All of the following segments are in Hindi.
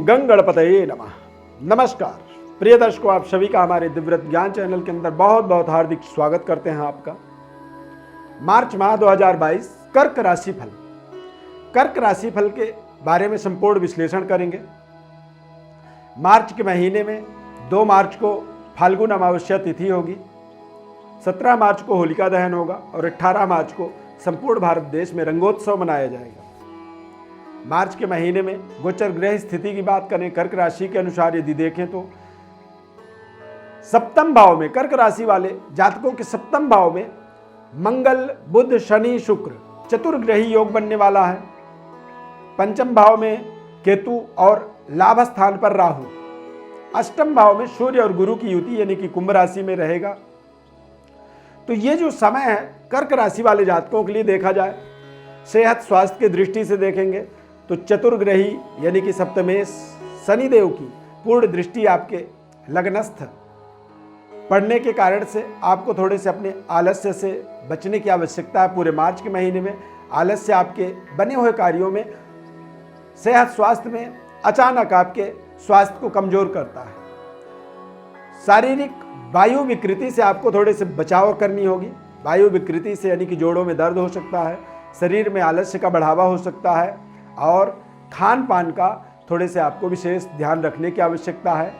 गं गणपतये नमः। नमस्कार प्रिय दर्शकों, आप सभी का हमारे दिव्यव्रत ज्ञान चैनल के अंदर बहुत बहुत हार्दिक स्वागत करते हैं आपका। मार्च माह 2022 कर्क राशि फल, कर्क राशि फल के बारे में संपूर्ण विश्लेषण करेंगे। मार्च के महीने में 2 मार्च को फाल्गुन अमावस्या तिथि होगी, 17 मार्च को होलिका दहन होगा और 18 मार्च को संपूर्ण भारत देश में रंगोत्सव मनाया जाएगा। मार्च के महीने में गोचर ग्रह स्थिति की बात करें, कर्क राशि के अनुसार यदि देखें तो सप्तम भाव में कर्क राशि वाले जातकों के सप्तम भाव में मंगल, बुध, शनि, शुक्र चतुर्ग्रही योग बनने वाला है। पंचम भाव में केतु और लाभ स्थान पर राहु, अष्टम भाव में सूर्य और गुरु की युति यानी कि कुंभ राशि में रहेगा। तो ये जो समय है कर्क राशि वाले जातकों के लिए देखा जाए, सेहत स्वास्थ्य की दृष्टि से देखेंगे तो चतुर्ग्रही यानी कि सप्तमेश शनिदेव की पूर्ण दृष्टि आपके लग्नस्थ पड़ने के कारण से आपको थोड़े से अपने आलस्य से बचने की आवश्यकता है। पूरे मार्च के महीने में आलस्य आपके बने हुए कार्यों में, सेहत स्वास्थ्य में अचानक आपके स्वास्थ्य को कमजोर करता है। शारीरिक वायु विकृति से आपको थोड़े से बचाव करनी होगी। वायु विकृति से यानी कि जोड़ों में दर्द हो सकता है, शरीर में आलस्य का बढ़ावा हो सकता है और खान पान का थोड़े से आपको विशेष ध्यान रखने की आवश्यकता है।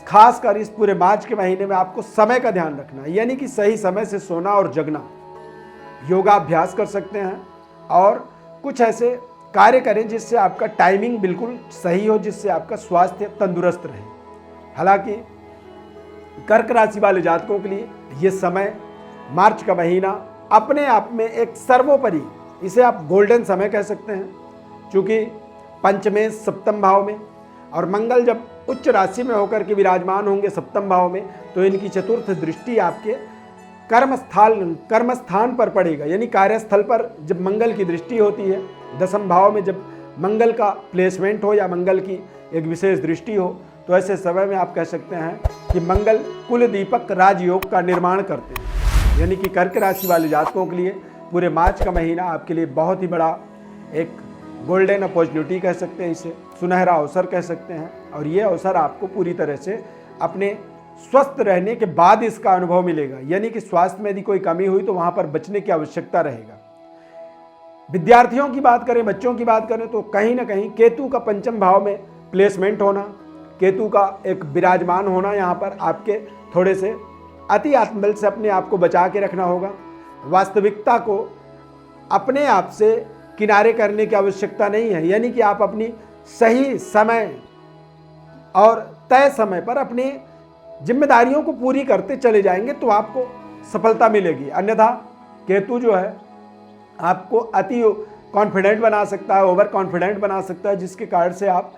खासकर इस पूरे मार्च के महीने में आपको समय का ध्यान रखना है, यानी कि सही समय से सोना और जगना। योगाभ्यास कर सकते हैं और कुछ ऐसे कार्य करें जिससे आपका टाइमिंग बिल्कुल सही हो, जिससे आपका स्वास्थ्य तंदुरुस्त रहे। हालांकि कर्क राशि वाले जातकों के लिए ये समय, मार्च का महीना अपने आप में एक सर्वोपरि, इसे आप गोल्डन समय कह सकते हैं, क्योंकि पंचमेश सप्तम भाव में और मंगल जब उच्च राशि में होकर के विराजमान होंगे सप्तम भाव में, तो इनकी चतुर्थ दृष्टि आपके कर्मस्थान पर पड़ेगा। यानी कार्यस्थल पर जब मंगल की दृष्टि होती है, दसम भाव में जब मंगल का प्लेसमेंट हो या मंगल की एक विशेष दृष्टि हो, तो ऐसे समय में आप कह सकते हैं कि मंगल कुल दीपक राजयोग का निर्माण करते हैं। यानी कि कर्क राशि वाले जातकों के लिए पूरे मार्च का महीना आपके लिए बहुत ही बड़ा एक गोल्डन अपॉर्चुनिटी कह सकते हैं, इसे सुनहरा अवसर कह सकते हैं। और ये अवसर आपको पूरी तरह से अपने स्वस्थ रहने के बाद इसका अनुभव मिलेगा। यानी कि स्वास्थ्य में यदि कोई कमी हुई तो वहाँ पर बचने की आवश्यकता रहेगा। विद्यार्थियों की बात करें, बच्चों की बात करें तो कहीं ना कहीं केतु का पंचम भाव में प्लेसमेंट होना, केतु का एक विराजमान होना, यहाँ पर आपके थोड़े से अति आत्मबल से अपने आप को बचा के रखना होगा। वास्तविकता को अपने आप से किनारे करने की आवश्यकता नहीं है। यानी कि आप अपनी सही समय और तय समय पर अपनी जिम्मेदारियों को पूरी करते चले जाएंगे तो आपको सफलता मिलेगी। अन्यथा केतु जो है आपको अति कॉन्फिडेंट बना सकता है, ओवर कॉन्फिडेंट बना सकता है, जिसके कारण से आप,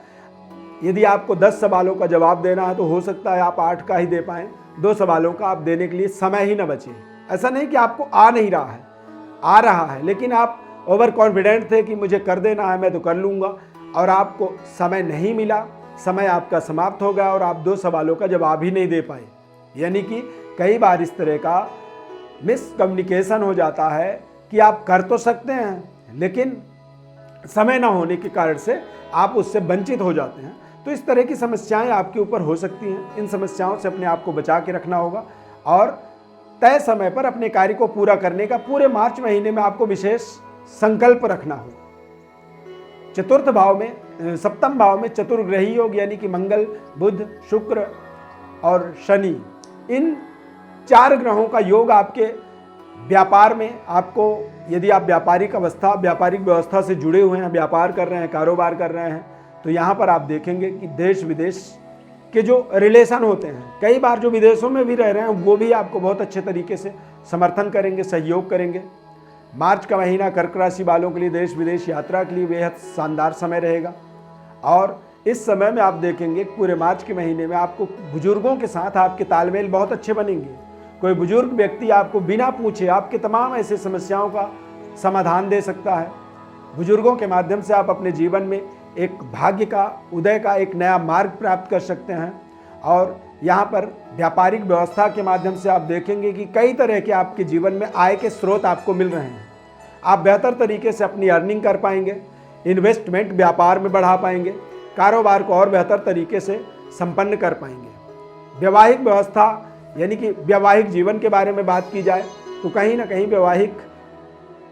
यदि आपको 10 सवालों का जवाब देना है तो हो सकता है आप 8 का ही दे पाएँ, 2 सवालों का आप देने के लिए समय ही न बचे। ऐसा नहीं कि आपको आ नहीं रहा है, आ रहा है, लेकिन आप ओवर कॉन्फिडेंट थे कि मुझे कर देना है, मैं तो कर लूँगा, और आपको समय नहीं मिला, समय आपका समाप्त हो गया और आप 2 सवालों का जवाब ही नहीं दे पाए। यानी कि कई बार इस तरह का मिसकम्युनिकेशन हो जाता है कि आप कर तो सकते हैं लेकिन समय ना होने के कारण से आप उससे वंचित हो जाते हैं। तो इस तरह की समस्याएं आपके ऊपर हो सकती हैं। इन समस्याओं से अपने आप को बचा के रखना होगा और तय समय पर अपने कार्य को पूरा करने का पूरे मार्च महीने में आपको विशेष संकल्प रखना हो। चतुर्थ भाव में, सप्तम भाव में चतुर्ग्रही योग यानी कि मंगल, बुध, शुक्र और शनि, इन 4 ग्रहों का योग आपके व्यापार में, आपको यदि आप व्यापारिक व्यवस्था से जुड़े हुए हैं, व्यापार कर रहे हैं, कारोबार कर रहे हैं, तो यहाँ पर आप देखेंगे कि देश विदेश के जो रिलेशन होते हैं, कई बार जो विदेशों में भी रह रहे हैं वो भी आपको बहुत अच्छे तरीके से समर्थन करेंगे, सहयोग करेंगे। मार्च का महीना कर्क राशि वालों के लिए देश विदेश यात्रा के लिए बेहद शानदार समय रहेगा। और इस समय में आप देखेंगे पूरे मार्च के महीने में आपको बुजुर्गों के साथ आपके तालमेल बहुत अच्छे बनेंगे। कोई बुजुर्ग व्यक्ति आपको बिना पूछे आपके तमाम ऐसे समस्याओं का समाधान दे सकता है। बुजुर्गों के माध्यम से आप अपने जीवन में एक भाग्य का उदय का एक नया मार्ग प्राप्त कर सकते हैं। और यहाँ पर व्यापारिक व्यवस्था के माध्यम से आप देखेंगे कि कई तरह के आपके जीवन में आय के स्रोत आपको मिल रहे हैं। आप बेहतर तरीके से अपनी अर्निंग कर पाएंगे, इन्वेस्टमेंट व्यापार में बढ़ा पाएंगे, कारोबार को और बेहतर तरीके से संपन्न कर पाएंगे। वैवाहिक व्यवस्था यानी कि वैवाहिक जीवन के बारे में बात की जाए तो कहीं ना कहीं वैवाहिक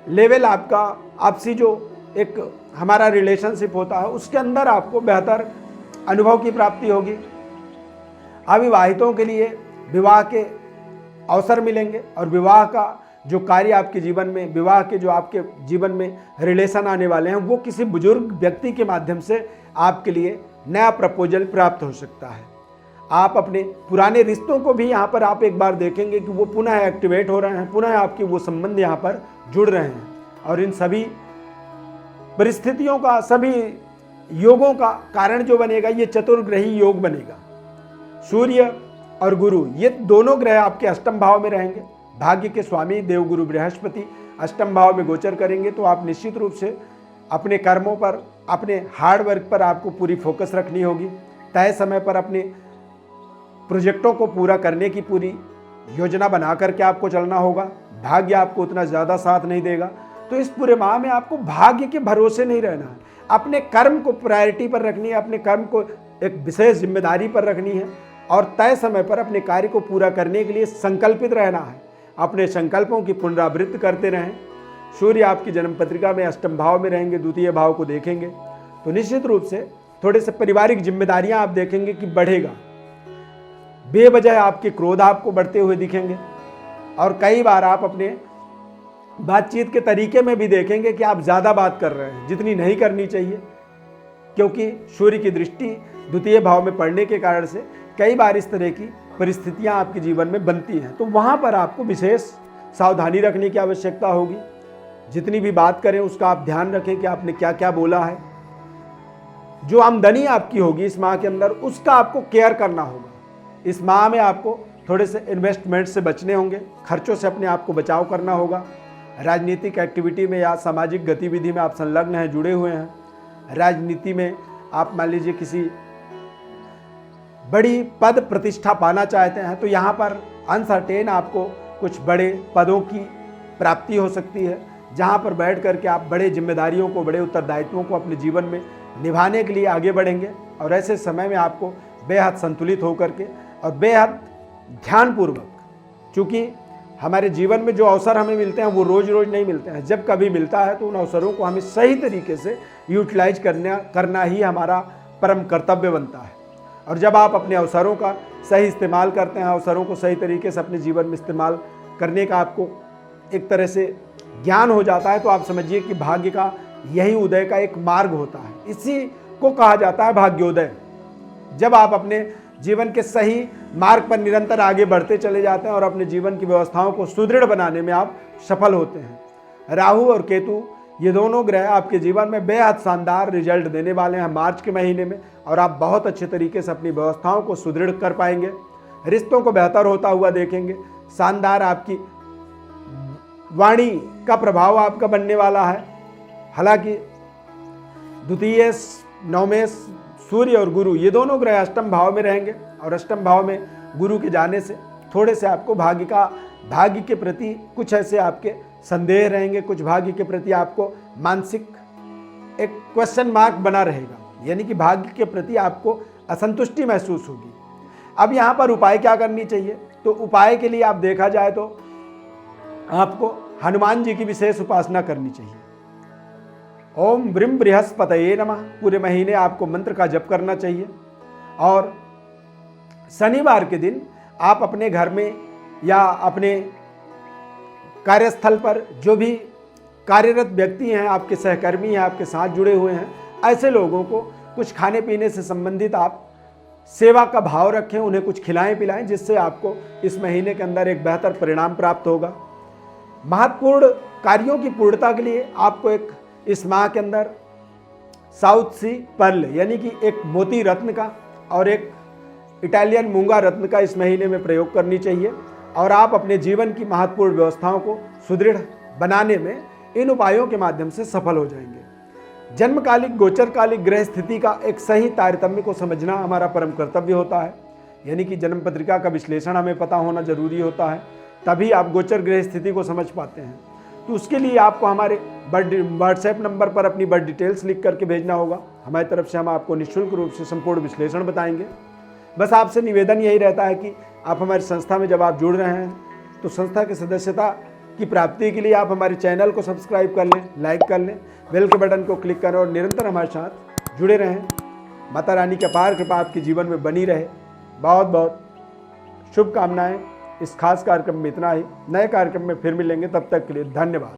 लेवल आपका आपसी जो एक हमारा रिलेशनशिप होता है उसके अंदर आपको बेहतर अनुभव की प्राप्ति होगी। अविवाहितों के लिए विवाह के अवसर मिलेंगे और विवाह का जो कार्य आपके जीवन में, विवाह के जो आपके जीवन में रिलेशन आने वाले हैं वो किसी बुजुर्ग व्यक्ति के माध्यम से आपके लिए नया प्रपोजल प्राप्त हो सकता है। आप अपने पुराने रिश्तों को भी यहाँ पर आप एक बार देखेंगे कि वो पुनः एक्टिवेट हो रहे हैं, पुनः आपके वो संबंध यहाँ पर जुड़ रहे हैं और इन सभी परिस्थितियों का, सभी योगों का कारण जो बनेगा ये चतुर्ग्रही योग बनेगा। सूर्य और गुरु ये दोनों ग्रह आपके अष्टम भाव में रहेंगे। भाग्य के स्वामी देवगुरु बृहस्पति अष्टम भाव में गोचर करेंगे तो आप निश्चित रूप से अपने कर्मों पर, अपने हार्ड वर्क पर आपको पूरी फोकस रखनी होगी। तय समय पर अपने प्रोजेक्टों को पूरा करने की पूरी योजना बना करके आपको चलना होगा। भाग्य आपको उतना ज़्यादा साथ नहीं देगा तो इस पूरे माह में आपको भाग्य के भरोसे नहीं रहना है। अपने कर्म को प्रायोरिटी पर रखनी है, अपने कर्म को एक विशेष जिम्मेदारी पर रखनी है और तय समय पर अपने कार्य को पूरा करने के लिए संकल्पित रहना है। अपने संकल्पों की पुनरावृत्ति करते रहें। सूर्य आपकी जन्म पत्रिका में अष्टम भाव में रहेंगे, द्वितीय भाव को देखेंगे तो निश्चित रूप से थोड़े से पारिवारिक जिम्मेदारियां आप देखेंगे कि बढ़ेगा। बेवजह आपके क्रोध आपको बढ़ते हुए दिखेंगे और कई बार आप अपने बातचीत के तरीके में भी देखेंगे कि आप ज़्यादा बात कर रहे हैं जितनी नहीं करनी चाहिए, क्योंकि सूर्य की दृष्टि द्वितीय भाव में पड़ने के कारण से कई बार इस तरह की परिस्थितियां आपके जीवन में बनती हैं। तो वहाँ पर आपको विशेष सावधानी रखने की आवश्यकता होगी। जितनी भी बात करें उसका आप ध्यान रखें कि आपने क्या क्या बोला है। जो आमदनी आपकी होगी इस माह के अंदर उसका आपको केयर करना होगा। इस माह में आपको थोड़े से इन्वेस्टमेंट से बचने होंगे, खर्चों से अपने आप को बचाव करना होगा। राजनीतिक एक्टिविटी में या सामाजिक गतिविधि में आप संलग्न हैं, जुड़े हुए हैं, राजनीति में आप मान लीजिए किसी बड़ी पद प्रतिष्ठा पाना चाहते हैं तो यहाँ पर अनसर्टेन आपको कुछ बड़े पदों की प्राप्ति हो सकती है, जहाँ पर बैठ करके आप बड़े जिम्मेदारियों को, बड़े उत्तरदायित्वों को अपने जीवन में निभाने के लिए आगे बढ़ेंगे। और ऐसे समय में आपको बेहद संतुलित होकर के और बेहद ध्यानपूर्वक, चूँकि हमारे जीवन में जो अवसर हमें मिलते हैं वो रोज़ रोज़ नहीं मिलते हैं, जब कभी मिलता है तो उन अवसरों को हमें सही तरीके से यूटिलाइज करना ही हमारा परम कर्तव्य बनता है। और जब आप अपने अवसरों का सही इस्तेमाल करते हैं, अवसरों को सही तरीके से अपने जीवन में इस्तेमाल करने का आपको एक तरह से ज्ञान हो जाता है तो आप समझिए कि भाग्य का यही उदय का एक मार्ग होता है। इसी को कहा जाता है भाग्योदय। जब आप अपने जीवन के सही मार्ग पर निरंतर आगे बढ़ते चले जाते हैं और अपने जीवन की व्यवस्थाओं को सुदृढ़ बनाने में आप सफल होते हैं। राहु और केतु ये दोनों ग्रह आपके जीवन में बेहद शानदार रिजल्ट देने वाले हैं मार्च के महीने में और आप बहुत अच्छे तरीके से अपनी व्यवस्थाओं को सुदृढ़ कर पाएंगे। रिश्तों को बेहतर होता हुआ देखेंगे। शानदार आपकी वाणी का प्रभाव आपका बनने वाला है। हालांकि द्वितीय नवमेश सूर्य और गुरु ये दोनों ग्रह अष्टम भाव में रहेंगे और अष्टम भाव में गुरु के जाने से थोड़े से आपको भाग्य के प्रति कुछ ऐसे आपके संदेह रहेंगे, कुछ भाग्य के प्रति आपको मानसिक एक क्वेश्चन मार्क बना रहेगा, यानी कि भाग्य के प्रति आपको असंतुष्टि महसूस होगी। अब यहाँ पर उपाय क्या करनी चाहिए, तो उपाय के लिए आप देखा जाए तो आपको हनुमान जी की विशेष उपासना करनी चाहिए। ओम ब्रीम बृहस्पतये नमः पूरे महीने आपको मंत्र का जप करना चाहिए। और शनिवार के दिन आप अपने घर में या अपने कार्यस्थल पर जो भी कार्यरत व्यक्ति हैं, आपके सहकर्मी हैं, आपके साथ जुड़े हुए हैं, ऐसे लोगों को कुछ खाने पीने से संबंधित आप सेवा का भाव रखें, उन्हें कुछ खिलाएं पिलाएं, जिससे आपको इस महीने के अंदर एक बेहतर परिणाम प्राप्त होगा। महत्वपूर्ण कार्यों की पूर्णता के लिए आपको एक इस माह के अंदर साउथ सी पर्ल यानी कि एक मोती रत्न का और एक इटालियन मूंगा रत्न का इस महीने में प्रयोग करनी चाहिए और आप अपने जीवन की महत्वपूर्ण व्यवस्थाओं को सुदृढ़ बनाने में इन उपायों के माध्यम से सफल हो जाएंगे। जन्मकालिक गोचरकालिक ग्रह स्थिति का एक सही तारतम्य को समझना हमारा परम कर्तव्य होता है, यानी कि जन्म पत्रिका का विश्लेषण हमें पता होना जरूरी होता है, तभी आप गोचर ग्रह स्थिति को समझ पाते हैं। तो उसके लिए आपको हमारे व्हाट्सएप नंबर पर अपनी बर्थ डिटेल्स लिख करके भेजना होगा। हमारी तरफ से हम आपको निःशुल्क रूप से संपूर्ण विश्लेषण बताएंगे। बस आपसे निवेदन यही रहता है कि आप हमारी संस्था में जब आप जुड़ रहे हैं तो संस्था की सदस्यता की प्राप्ति के लिए आप हमारे चैनल को सब्सक्राइब कर लें, लाइक कर लें, बेल के बटन को क्लिक करें और निरंतर हमारे साथ जुड़े रहें। माता रानी की अपार कृपा आपके जीवन में बनी रहे। बहुत बहुत शुभकामनाएं। इस खास कार्यक्रम में इतना ही। नए कार्यक्रम में फिर मिलेंगे, तब तक के लिए धन्यवाद।